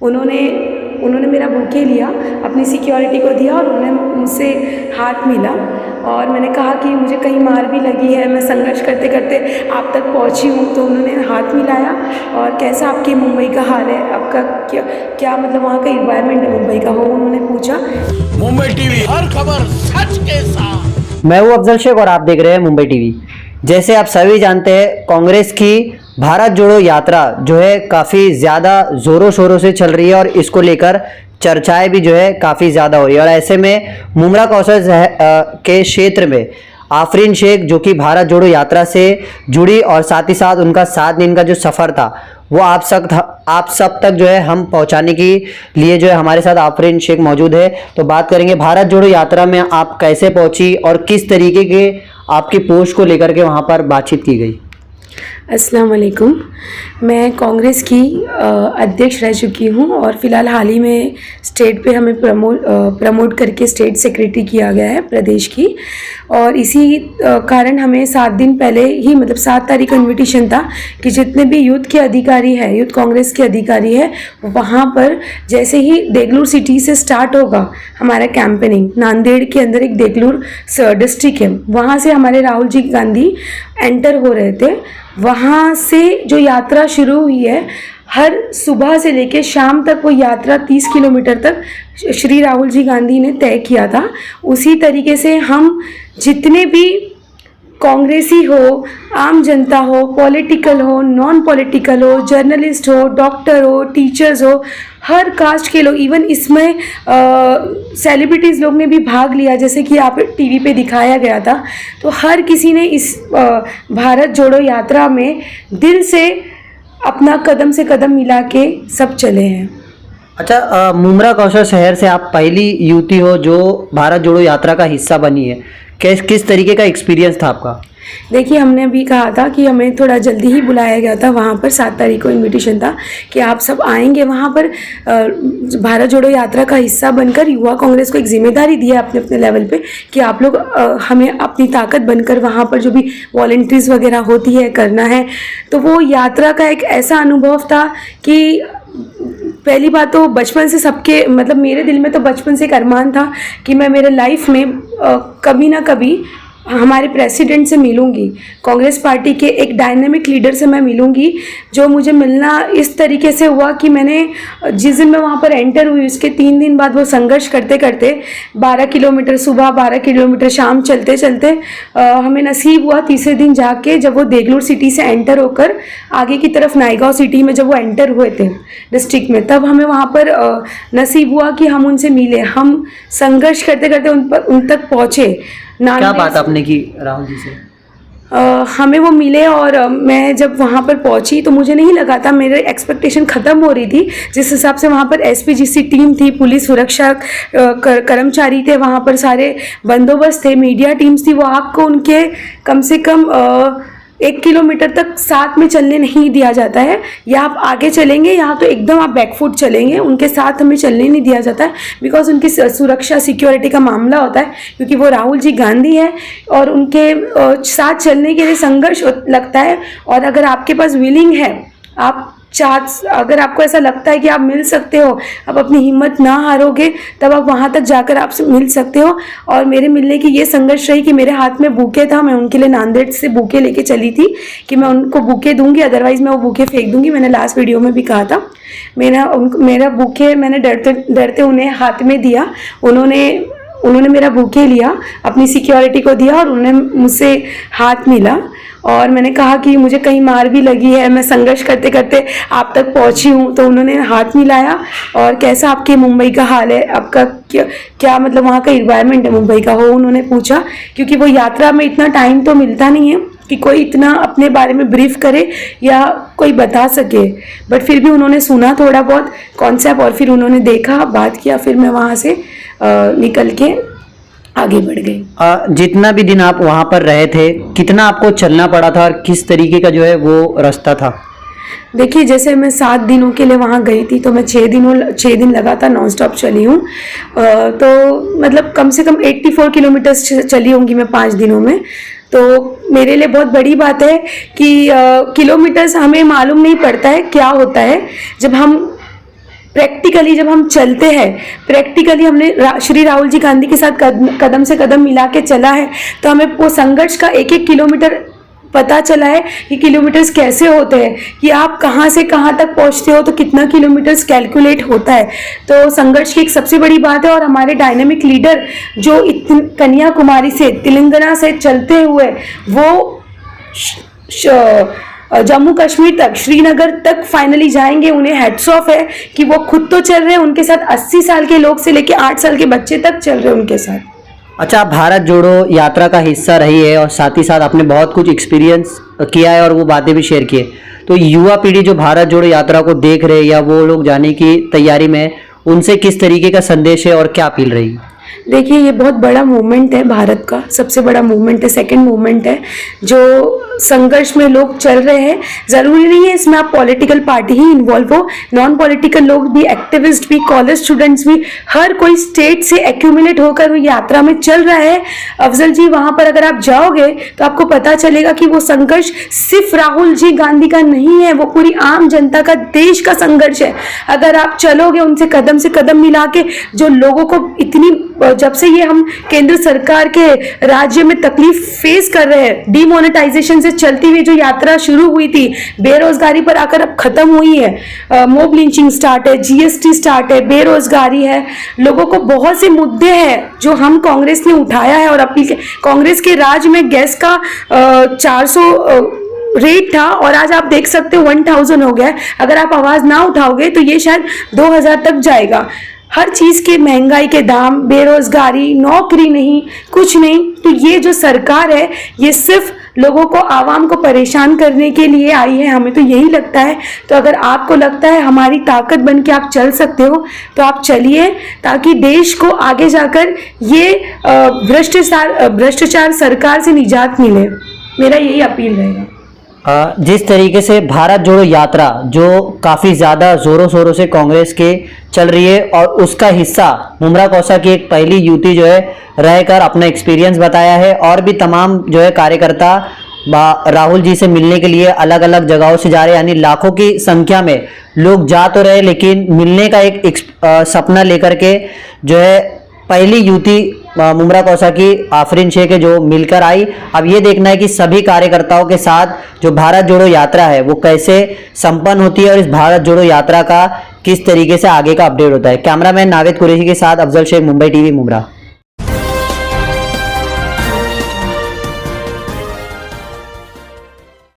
उन्होंने मेरा बुके लिया, अपनी सिक्योरिटी को दिया और उन्होंने मुझसे हाथ मिला और मैंने कहा कि मुझे कहीं मार भी लगी है, मैं संघर्ष करते करते आप तक पहुंची हूँ। तो उन्होंने हाथ मिलाया और कैसा आपके मुंबई का हाल है, आपका क्या मतलब वहाँ का इन्वायरमेंट है मुंबई का, वो उन्होंने पूछा। मुंबई टीवी, हर खबर सच के साथ। मैं हूं अफजल शेख और आप देख रहे हैं मुंबई टीवी। जैसे आप सभी जानते हैं, कांग्रेस की भारत जोड़ो यात्रा जो है काफ़ी ज़्यादा ज़ोरों शोरों से चल रही है और इसको लेकर चर्चाएं भी जो है काफ़ी ज़्यादा हो रही है। और ऐसे में मुमरा कौशल के क्षेत्र में आफरीन शेख जो कि भारत जोड़ो यात्रा से जुड़ी और साथ ही साथ उनका 7 दिन का जो सफ़र था वो आप सब तक जो है हम पहुंचाने के लिए जो है हमारे साथ आफरीन शेख मौजूद है। तो बात करेंगे भारत जोड़ो यात्रा में आप कैसे पहुंची और किस तरीके के आपकी पोस्ट को लेकर के वहां पर बातचीत की गई। अस्सलाम वालेकुम। मैं कांग्रेस की अध्यक्ष रह चुकी हूँ और फ़िलहाल हाल ही में स्टेट पे हमें प्रमोट करके स्टेट सेक्रेटरी किया गया है प्रदेश की। और इसी कारण हमें 7 दिन पहले ही मतलब 7 तारीख को इन्विटेशन था कि जितने भी यूथ के अधिकारी हैं, यूथ कांग्रेस के अधिकारी हैं, वहाँ पर जैसे ही देगलूर सिटी से स्टार्ट होगा हमारा कैंपेनिंग, नांदेड़ के अंदर एक देगलूर डिस्ट्रिक्ट है, वहाँ से हमारे राहुल जी गांधी एंटर हो रहे थे। वहाँ से जो यात्रा शुरू हुई है, हर सुबह से लेकर शाम तक वो यात्रा 30 किलोमीटर तक श्री राहुल जी गांधी ने तय किया था। उसी तरीके से हम जितने भी कांग्रेसी हो, आम जनता हो, पॉलिटिकल हो, नॉन पॉलिटिकल हो, जर्नलिस्ट हो, डॉक्टर हो, टीचर्स हो, हर कास्ट के लोग, इवन इसमें सेलिब्रिटीज़ लोग ने भी भाग लिया, जैसे कि आप टीवी पे दिखाया गया था। तो हर किसी ने इस भारत जोड़ो यात्रा में दिल से अपना कदम से कदम मिला के सब चले हैं। अच्छा, मुमरा कौशल शहर से आप पहली युवती हो जो भारत जोड़ो यात्रा का हिस्सा बनी है। किस तरीके का एक्सपीरियंस था आपका? देखिए, हमने अभी कहा था कि हमें थोड़ा जल्दी ही बुलाया गया था, वहाँ पर 7 तारीख को इनविटेशन था कि आप सब आएंगे वहाँ पर भारत जोड़ो यात्रा का हिस्सा बनकर। युवा कांग्रेस को एक जिम्मेदारी दी है अपने अपने लेवल पे कि आप लोग हमें अपनी ताकत बनकर वहाँ पर जो भी वॉलंटियर्स वगैरह होती है करना है। तो वो यात्रा का एक ऐसा अनुभव था कि पहली बात तो बचपन से सबके मतलब मेरे दिल में तो बचपन से एक अरमान था कि मैं मेरे लाइफ में कभी ना कभी हमारे प्रेसिडेंट से मिलूंगी, कांग्रेस पार्टी के एक डायनेमिक लीडर से मैं मिलूंगी। जो मुझे मिलना इस तरीके से हुआ कि मैंने जिस दिन मैं वहाँ पर एंटर हुई उसके 3 दिन बाद वो संघर्ष करते करते 12 किलोमीटर सुबह, 12 किलोमीटर शाम चलते चलते हमें नसीब हुआ तीसरे दिन जाके, जब वो देगलूर सिटी से एंटर होकर आगे की तरफ नायगांव सिटी में जब वो एंटर हुए थे डिस्ट्रिक्ट में, तब हमें वहाँ पर नसीब हुआ कि हम उनसे मिले, हम संघर्ष करते करते उन तक पहुँचे। क्या बात आपने की राहुल जी से? हमें वो मिले और मैं जब वहाँ पर पहुँची तो मुझे नहीं लगा था, मेरे एक्सपेक्टेशन ख़त्म हो रही थी। जिस हिसाब से वहाँ पर एसपीजीसी टीम थी, पुलिस सुरक्षा कर्मचारी थे, वहाँ पर सारे बंदोबस्त थे, मीडिया टीम्स थी, वो आपको उनके कम से कम 1 किलोमीटर तक साथ में चलने नहीं दिया जाता है। या आप आगे चलेंगे, यहाँ तो एकदम आप बैकफुट चलेंगे, उनके साथ हमें चलने नहीं दिया जाता है बिकॉज उनकी सुरक्षा सिक्योरिटी का मामला होता है, क्योंकि वो राहुल जी गांधी है और उनके साथ चलने के लिए संघर्ष लगता है। और अगर आपके पास विलिंग है, आप अगर आपको ऐसा लगता है कि आप मिल सकते हो, आप अपनी हिम्मत ना हारोगे, तब आप वहाँ तक जाकर आपसे मिल सकते हो। और मेरे मिलने की ये संघर्ष रही कि मेरे हाथ में बुके था, मैं उनके लिए नांदेड़ से बुके लेके चली थी कि मैं उनको बुके दूंगी, अदरवाइज मैं वो बुके फेंक दूंगी। मैंने लास्ट वीडियो में भी कहा था। मेरा बुके मैंने डरते उन्हें हाथ में दिया। उन्होंने मेरा बुके लिया, अपनी सिक्योरिटी को दिया और उन्होंने मुझसे हाथ मिला और मैंने कहा कि मुझे कहीं मार भी लगी है, मैं संघर्ष करते करते आप तक पहुंची हूँ। तो उन्होंने हाथ मिलाया और कैसा आपके मुंबई का हाल है, आपका क्या मतलब वहाँ का इन्वायरमेंट है मुंबई का, वो उन्होंने पूछा। क्योंकि वो यात्रा में इतना टाइम तो मिलता नहीं है कि कोई इतना अपने बारे में ब्रीफ करे या कोई बता सके, बट फिर भी उन्होंने सुना थोड़ा बहुत कॉन्सेप्ट और फिर उन्होंने देखा, बात किया, फिर मैं वहाँ से निकल के आगे बढ़ गई। जितना भी दिन आप वहाँ पर रहे थे, कितना आपको चलना पड़ा था और किस तरीके का जो है वो रास्ता था? देखिए, जैसे मैं 7 दिनों के लिए वहाँ गई थी तो मैं 6 दिन लगातार नॉन स्टॉप चली हूँ। तो मतलब कम से कम 84 किलोमीटर्स चली होंगी मैं 5 दिनों में। तो मेरे लिए बहुत बड़ी बात है कि किलोमीटर्स हमें मालूम नहीं पड़ता है क्या होता है जब हम प्रैक्टिकली जब हम चलते हैं, प्रैक्टिकली हमने श्री राहुल जी गांधी के साथ कदम से कदम मिला के चला है, तो हमें वो संघर्ष का एक एक किलोमीटर पता चला है कि किलोमीटर्स कैसे होते हैं, कि आप कहाँ से कहाँ तक पहुँचते हो तो कितना किलोमीटर्स कैलकुलेट होता है। तो संघर्ष की एक सबसे बड़ी बात है। और हमारे डायनेमिक लीडर जो कन्याकुमारी से, तेलंगाना से चलते हुए वो जम्मू कश्मीर तक, श्रीनगर तक फाइनली जाएंगे, उन्हें हेड्स ऑफ है कि वो खुद तो चल रहे हैं, उनके साथ 80 साल के लोग से लेके 8 साल के बच्चे तक चल रहे हैं उनके साथ। अच्छा, आप भारत जोड़ो यात्रा का हिस्सा रही है और साथ ही साथ आपने बहुत कुछ एक्सपीरियंस किया है और वो बातें भी शेयर की है। तो युवा पीढ़ी जो भारत जोड़ो यात्रा को देख रहे हैं या वो लोग जाने की तैयारी में, उनसे किस तरीके का संदेश है और क्या अपील रही? देखिए, ये बहुत बड़ा मूवमेंट है, भारत का सबसे बड़ा मूवमेंट है, सेकंड मूवमेंट है जो संघर्ष में लोग चल रहे हैं। ज़रूरी नहीं है इसमें आप पॉलिटिकल पार्टी ही इन्वॉल्व हो, नॉन पॉलिटिकल लोग भी, एक्टिविस्ट भी, कॉलेज स्टूडेंट्स भी, हर कोई स्टेट से एक्यूमुलेट होकर वो यात्रा में चल रहा है। अफजल जी, वहाँ पर अगर आप जाओगे तो आपको पता चलेगा कि वो संघर्ष सिर्फ राहुल जी गांधी का नहीं है, वो पूरी आम जनता का, देश का संघर्ष है। अगर आप चलोगे उनसे कदम मिला के, जो लोगों को इतनी, जब से ये हम केंद्र सरकार के राज्य में तकलीफ फेस कर रहे हैं, डिमोनेटाइजेशन से चलती हुई जो यात्रा शुरू हुई थी, बेरोजगारी पर आकर अब खत्म हुई है, मॉब लिंचिंग स्टार्ट है, जीएसटी स्टार्ट है, बेरोजगारी है, लोगों को बहुत से मुद्दे हैं जो हम कांग्रेस ने उठाया है और अपील के। कांग्रेस के राज में गैस का 400 रेट था और आज आप देख सकते हो 1000 हो गया है। अगर आप आवाज ना उठाओगे तो ये शायद 2000 तक जाएगा। हर चीज के महंगाई के दाम, बेरोजगारी, नौकरी नहीं, कुछ नहीं। तो ये जो सरकार है ये सिर्फ लोगों को, आवाम को परेशान करने के लिए आई है, हमें तो यही लगता है। तो अगर आपको लगता है हमारी ताकत बन के आप चल सकते हो तो आप चलिए, ताकि देश को आगे जाकर ये भ्रष्टाचार सरकार से निजात मिले। मेरा यही अपील रहेगा। जिस तरीके से भारत जोड़ो यात्रा जो काफ़ी ज़्यादा ज़ोरों शोरों से कांग्रेस के चल रही है और उसका हिस्सा मुमरा कौसा की एक पहली युवती जो है रहकर अपना एक्सपीरियंस बताया है, और भी तमाम जो है कार्यकर्ता राहुल जी से मिलने के लिए अलग अलग जगहों से जा रहे हैं, यानी लाखों की संख्या में लोग जा तो रहे लेकिन मिलने का एक सपना लेकर के जो है पहली युवती मुमरा कौसा की आफरीन शेख है जो मिलकर आई। अब ये देखना है कि सभी कार्यकर्ताओं के साथ जो भारत जोड़ो यात्रा है वो कैसे संपन्न होती है और इस भारत जोड़ो यात्रा का किस तरीके से आगे का अपडेट होता है। कैमरामैन नावेद कुरैशी के साथ अफजल शेख, मुंबई टीवी, मुमरा।